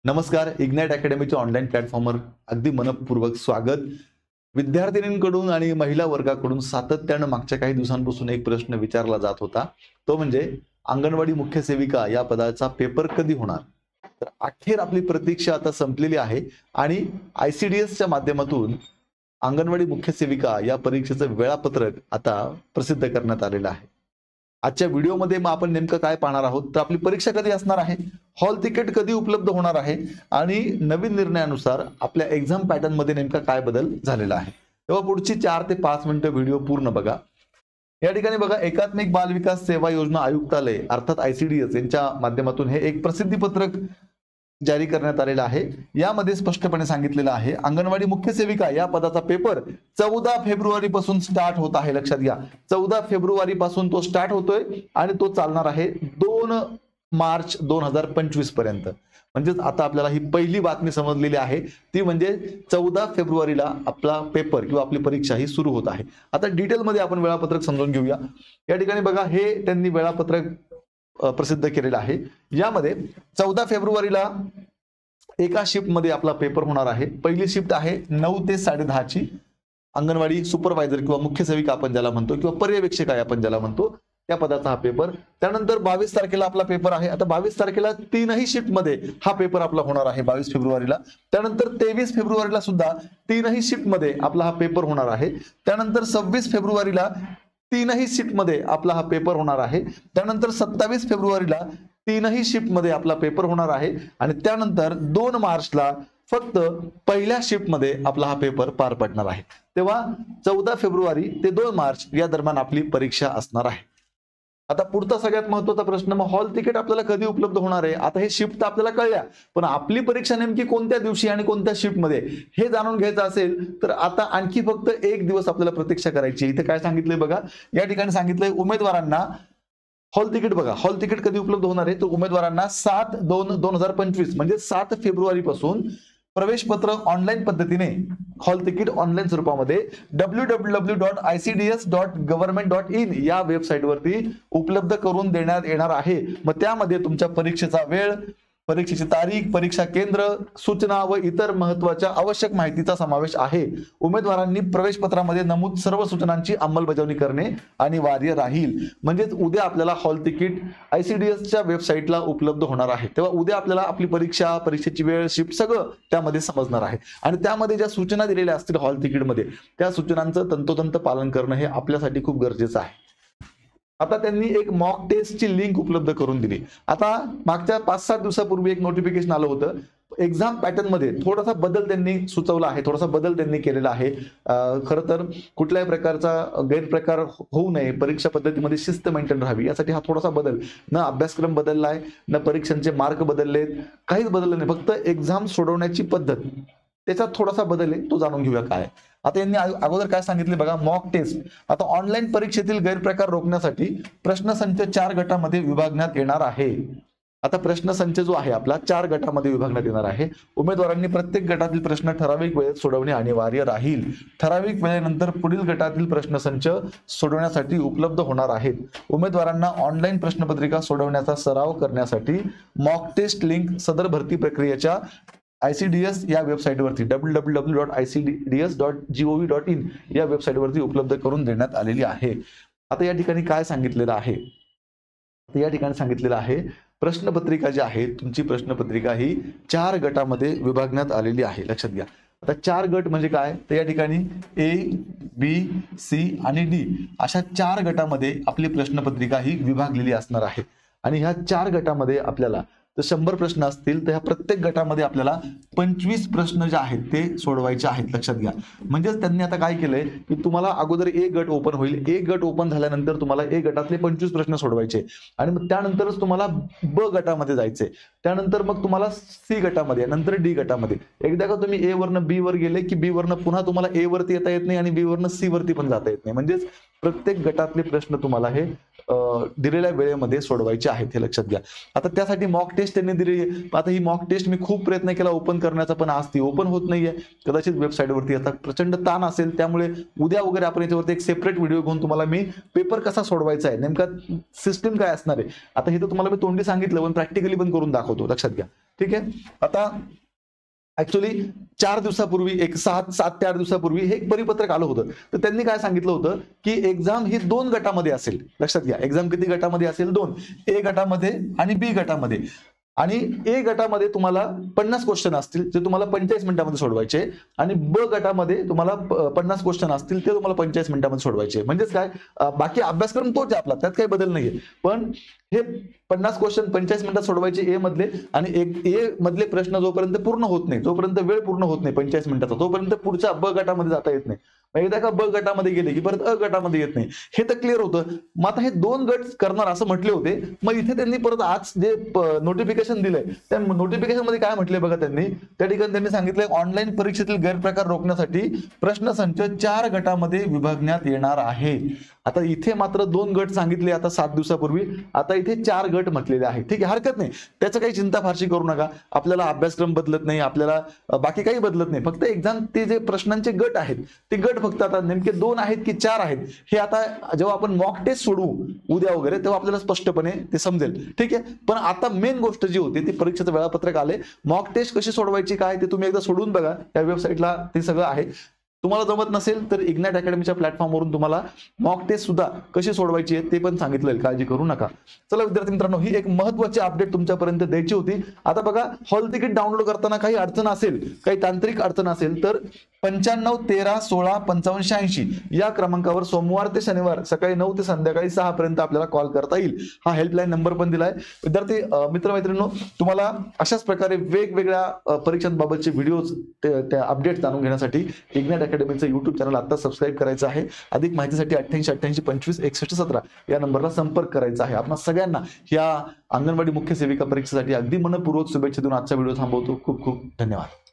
नमस्कार. Ignite अकॅडमीच्या online प्लॅटफॉर्मवर अगदी मनपूर्वक स्वागत. विद्यार्थिनींकडून आणि महिला वर्गाकडून सातत्याने मागच्या काही दिवसांपासून एक प्रश्न विचारला जात होता, तो म्हणजे अंगणवाडी मुख्य सेविका या पदाचा पेपर कधी होणार. तर अखेर आपली प्रतीक्षा आता संपलेली आहे आणि ICDS च्या माध्यमातून अंगणवाडी मुख्य सेविका या परीक्षेचं वेळापत्रक आता प्रसिद्ध करण्यात आलेलं आहे. आजच्या व्हिडिओमध्ये मग आपण नेमकं काय पाहणार आहोत, तर आपली परीक्षा कधी असणार आहे, हॉल तिकीट कधी उपलब्ध होणार आहे आणि नवीन निर्णयानुसार आपल्या एक्झाम पॅटर्न मध्ये नेमका काय बदल झालेला आहे. तेव्हा पुढची 4 ते 5 मिनिटं व्हिडिओ पूर्ण बघा. या ठिकाणी बघा, एकात्मिक बाल विकास सेवा योजना आयुक्तालय अर्थात ICDS यांच्या माध्यमातून हे एक प्रसिद्धी पत्रक जारी करण्यात आलेला आहे. यामध्ये स्पष्टपणे सांगितलेलं आहे, अंगणवाडी मुख्य सेविका या पदाचा पेपर 14 फेब्रुवारी पासून स्टार्ट होत आहे. लक्षात घ्या, 14 फेब्रुवारी पासून तो स्टार्ट होतोय आणि तो चालणार आहे 2 मार्च 2025 पर्यंत. म्हणजेच आता आपल्याला ही पहिली बातमी समजलेली आहे, ती म्हणजे 14 फेब्रुवारीला आपला पेपर किंवा आपली परीक्षा ही सुरू होत आहे. आता डिटेलमध्ये आपण वेळापत्रक समजून घेऊया. या ठिकाणी बघा, हे त्यांनी वेळापत्रक प्रसिद्ध केलेलं आहे. यामध्ये 14 फेब्रुवारीला एका शिफ्ट मध्ये आपला पेपर होणार आहे. पहिली शिफ्ट आहे 9 ते 10:30 ची. अंगणवाडी सुपरवायझर किंवा मुख्य सेविका आपण ज्याला म्हणतो किंवा पर्यवेक्षक आहे आपण ज्याला म्हणतो, त्या पदाचा हा पेपर. त्यानंतर 22 तारखेला आपला पेपर आहे. आता 22 तारखेला 3ही शिफ्ट मध्ये हा पेपर आपला होणार आहे 22 फेब्रुवारीला. त्यानंतर 23 फेब्रुवारीला सुद्धा 3ही शिफ्ट मध्ये आपला हा पेपर होणार आहे. त्यानंतर 26 फेब्रुवारीला 3ही शिफ्ट मध्ये आपला हा पेपर होणार आहे. त्यानंतर 27 फेब्रुवारीला 3ही शिफ्ट मध्ये आपला पेपर होणार आहे आणि त्यानंतर 2 मार्चला फक्त पहिल्या शिफ्ट मध्ये आपला हा पेपर पार पडणार आहे. तेव्हा 14 फेब्रुवारी ते 2 मार्च या दरम्यान आपली परीक्षा असणार आहे. आता पुढचा सगळ्यात महत्त्वाचा प्रश्न, मग हॉल तिकीट आपल्याला कधी उपलब्ध होणार आहे. आता हे शिफ्ट आपल्याला कळल्या, पण आपली परीक्षा नेमकी कोणत्या दिवशी आणि कोणत्या शिफ्ट मध्ये हे जाणून घ्यायचं असेल तर आता आणखी फक्त 1 दिवस आपल्याला प्रतीक्षा करायची. इथे काय सांगितलंय बघा, या ठिकाणी सांगितलंय उमेदवारांना हॉल तिकीट. बघा, हॉल तिकीट कधी उपलब्ध होणार आहे, तर उमेदवारांना 7/2/2025 म्हणजे 7 फेब्रुवारी पासून प्रवेश पत्र ऑनलाईन पद्धतीने हॉल तिकीट ऑनलाईन स्वरूपामध्ये www.icds.government.in या वेबसाईटवरती उपलब्ध करून देण्यात येणार आहे. मग त्यामध्ये तुमच्या परीक्षेचा वेळ, परीक्षेची तारीख, परीक्षा केंद्र, सूचना व इतर महत्त्वाच्या आवश्यक माहितीचा समावेश आहे. उमेदवारांनी प्रवेश पत्रामध्ये नमूद सर्व सूचनांची अंमलबजावणी करणे अनिवार्य राहील. म्हणजेच उद्या आपल्याला हॉल तिकीट ICDSच्या वेबसाईटला उपलब्ध होणार आहे. तेव्हा उद्या आपल्याला आपली परीक्षा, परीक्षेची वेळ, शिफ्ट सगळं त्यामध्ये समजणार आहे आणि त्यामध्ये ज्या सूचना दिलेल्या असतील हॉल तिकीटमध्ये, त्या सूचनांचं तंतोतंत पालन करणं हे आपल्यासाठी खूप गरजेचं आहे. आता त्यांनी एक मॉक टेस्टची लिंक उपलब्ध करून दिली. आता मागच्या 5-7 दिवसापूर्वी एक नोटिफिकेशन आलं होतं. एक्झाम पॅटर्न मध्ये थोडासा बदल त्यांनी सुचवला आहे, थोडासा बदल त्यांनी केलेला आहे. खरं तर कुठल्याही प्रकारचा गैरप्रकार होऊ नये, परीक्षा पद्धतीमध्ये शिस्त मेंटेन राहावी, यासाठी हा थोडासा बदल. न अभ्यासक्रम बदललाय, न परीक्षांचे मार्क बदललेत, काहीच बदललं नाही. फक्त एक्झाम सोडवण्याची पद्धत त्याच्यात थोडासा बदल आहे, तो जाणून घेऊया काय. आता यांनी अगोदर काय सांगितले बघा, मॉक टेस्ट. आता ऑनलाईन परीक्षेतील गैरप्रकार रोखण्यासाठी प्रश्नसंच 4 गटामध्ये विभागण्यात येणार आहे. आता प्रश्नसंच जो आहे आपला 4 गटामध्ये विभागण्यात येणार आहे. उमेदवारांनी प्रत्येक गटातील प्रश्न ठराविक वेळेत सोडवणे अनिवार्य राहील. ठराविक वेळेनंतर पुढील गटातील प्रश्नसंच सोडवण्यासाठी उपलब्ध होणार आहेत. उमेदवारांना ऑनलाईन प्रश्नपत्रिका सोडवण्याचा सराव करण्यासाठी मॉक टेस्ट लिंक सदर भरती प्रक्रियेच्या ICDS या वेबसाईटवरती www.icds.gov.in या वेबसाईटवरती उपलब्ध करून देण्यात आलेली आहे. आता या ठिकाणी काय सांगितलेलं आहे, तर या ठिकाणी सांगितलेलं आहे, प्रश्नपत्रिका जी आहे तुमची प्रश्नपत्रिका ही 4 गटामध्ये विभागण्यात आलेली आहे. लक्षात घ्या. आता 4 गट म्हणजे काय, तर या ठिकाणी A, B, C आणि D अशा 4 गटामध्ये आपली प्रश्नपत्रिका ही विभागलेली असणार आहे. आणि ह्या 4 गटामध्ये आपल्याला तर 100 प्रश्न असतील, तर ह्या प्रत्येक गटामध्ये आपल्याला 25 प्रश्न जे आहेत ते सोडवायचे आहेत. लक्षात घ्या. म्हणजेच त्यांनी आता काय केलंय की तुम्हाला अगोदर एक गट ओपन होईल. एक गट ओपन झाल्यानंतर तुम्हाला एक गटातले 25 प्रश्न सोडवायचे आणि मग त्यानंतरच तुम्हाला ब गटामध्ये जायचे. त्यानंतर मग तुम्हाला C गटामध्ये, नंतर D गटामध्ये. एकदा का तुम्ही A वरनं B वर गेले की B वरनं पुन्हा तुम्हाला A वरती येता येत नाही आणि B वरनं C वरती पण जाता येत नाही. म्हणजेच प्रत्येक गटातले प्रश्न तुम्हाला हे दिलेल्या वेळेमध्ये सोडवायचे आहेत, हे लक्षात घ्या. आता त्यासाठी मॉक टेस्ट त्यांनी दिली. आता ही मॉक टेस्ट मी खूप प्रयत्न केला ओपन करण्याचा, पण आज ती ओपन होत नाहीये. कदाचित वेबसाईटवरती आता प्रचंड ताण असेल, त्यामुळे उद्या वगैरे आपण याच्यावरती एक सेपरेट व्हिडिओ घेऊन तुम्हाला मी पेपर कसा सोडवायचा आहे, नेमका सिस्टम काय असणार आहे, आता हे तर तुम्हाला मी तोंडी सांगितलं, पण प्रॅक्टिकली पण करून दाखवतो. लक्षात घ्या. ठीक आहे. आता ऍक्च्युली 4 दिवसापूर्वी, एक 7 ते 8 दिवसापूर्वी हे एक परिपत्रक आलं होतं. तर त्यांनी काय सांगितलं होतं की एक्झाम ही 2 गटामध्ये असेल. लक्षात घ्या, एक्झाम किती गटामध्ये असेल? 2. ए गटामध्ये आणि बी गटामध्ये. आणि ए गटामध्ये तुम्हाला 50 क्वेश्चन असतील, जे तुम्हाला 45 मिनिटांमध्ये सोडवायचे, आणि ब गटामध्ये तुम्हाला 50 क्वेश्चन असतील, ते तुम्हाला 45 मिनिटांमध्ये सोडवायचे. म्हणजेच काय, बाकी अभ्यासक्रम तोच आहे आपला, त्यात काही बदल नाहीये. पण हे 50 क्वेश्चन 45 मिनिटात सोडवायचे ए मधले, आणि ए मधले प्रश्न जोपर्यंत पूर्ण होत नाही, जोपर्यंत वेळ पूर्ण होत नाही 45 मिनिटाचा, तोपर्यंत पुढच्या ब गटामध्ये जाता येत नाही. एकदा का ब गटामध्ये गेले की परत अ गटामध्ये येत नाही. हे तर क्लिअर होतं. मग आता हे 2 गट करणार असं म्हटले होते. मग इथे त्यांनी परत आज जे नोटिफिकेशन दिलंय, त्या नोटिफिकेशन मध्ये काय म्हटलंय बघा त्यांनी, त्या ठिकाणी त्यांनी सांगितलंय ऑनलाईन परीक्षेतील गैरप्रकार रोखण्यासाठी प्रश्नसंच 4 गटामध्ये विभागण्यात येणार आहे. आता इथे मात्र 2 गट सांगितले आता 7 दिवसापूर्वी, आता इथे 4 गट म्हटलेले आहे. ठीक आहे, हरकत नाही, त्याचं काही चिंता फारशी करू नका. आपल्याला अभ्यासक्रम बदलत नाही, आपल्याला बाकी काही बदलत नाही. फक्त एक्झाम ते जे प्रश्नांचे गट आहेत, ते गट फक्त आता नेमके 2 आहेत की 4 आहेत, हे आता जेव्हा आपण मॉक टेस्ट सोडवू उद्या वगैरे, तेव्हा आपल्याला स्पष्टपणे ते समजेल. ठीक आहे, पण आता मेन गोष्ट जी होती ती परीक्षेचं वेळापत्रक आले. मॉक टेस्ट कशी सोडवायची काय ते तुम्ही एकदा सोडून बघा, त्या वेबसाईटला ते सगळं आहे. तुम्हाला जमत नसेल तर इग्नाइट अकॅडमीच्या प्लॅटफॉर्मवरून तुम्हाला मॉक टेस्ट सुद्धा कशी सोडवायची आहे ते पण सांगितलं, काळजी करू नका. चला विद्यार्थी मित्रांनो, ही एक महत्त्वाची अपडेट तुमच्यापर्यंत द्यायची होती. आता बघा, हॉल तिकीट डाउनलोड करताना काही अडचण असेल, काही तांत्रिक अडचण असेल तर 95 13 16 55 86 या क्रमांकावर सोमवार ते शनिवार सकाळी 9 ते संध्याकाळी 6 पर्यंत आपल्याला कॉल करता येईल. हा हेल्पलाईन नंबर पण दिलाय. विद्यार्थी मित्रमैत्रिणींनो, तुम्हाला अशाच प्रकारे वेगवेगळ्या परीक्षांबाबतचे व्हिडिओज, त्या अपडेट जाणून घेण्यासाठी इग्नाइट अकॅडमीचं युट्यूब चॅनल आता सबस्क्राईब करायचं आहे. अधिक माहितीसाठी 88 88 25 61 17 या नंबरला संपर्क करायचा आहे. आपण सगळ्यांना या अंगणवाडी मुख्य सेविका परीक्षेसाठी अगदी मनपूर्वक शुभेच्छा देऊन आजचा व्हिडिओ थांबवतो. खूप खूप धन्यवाद.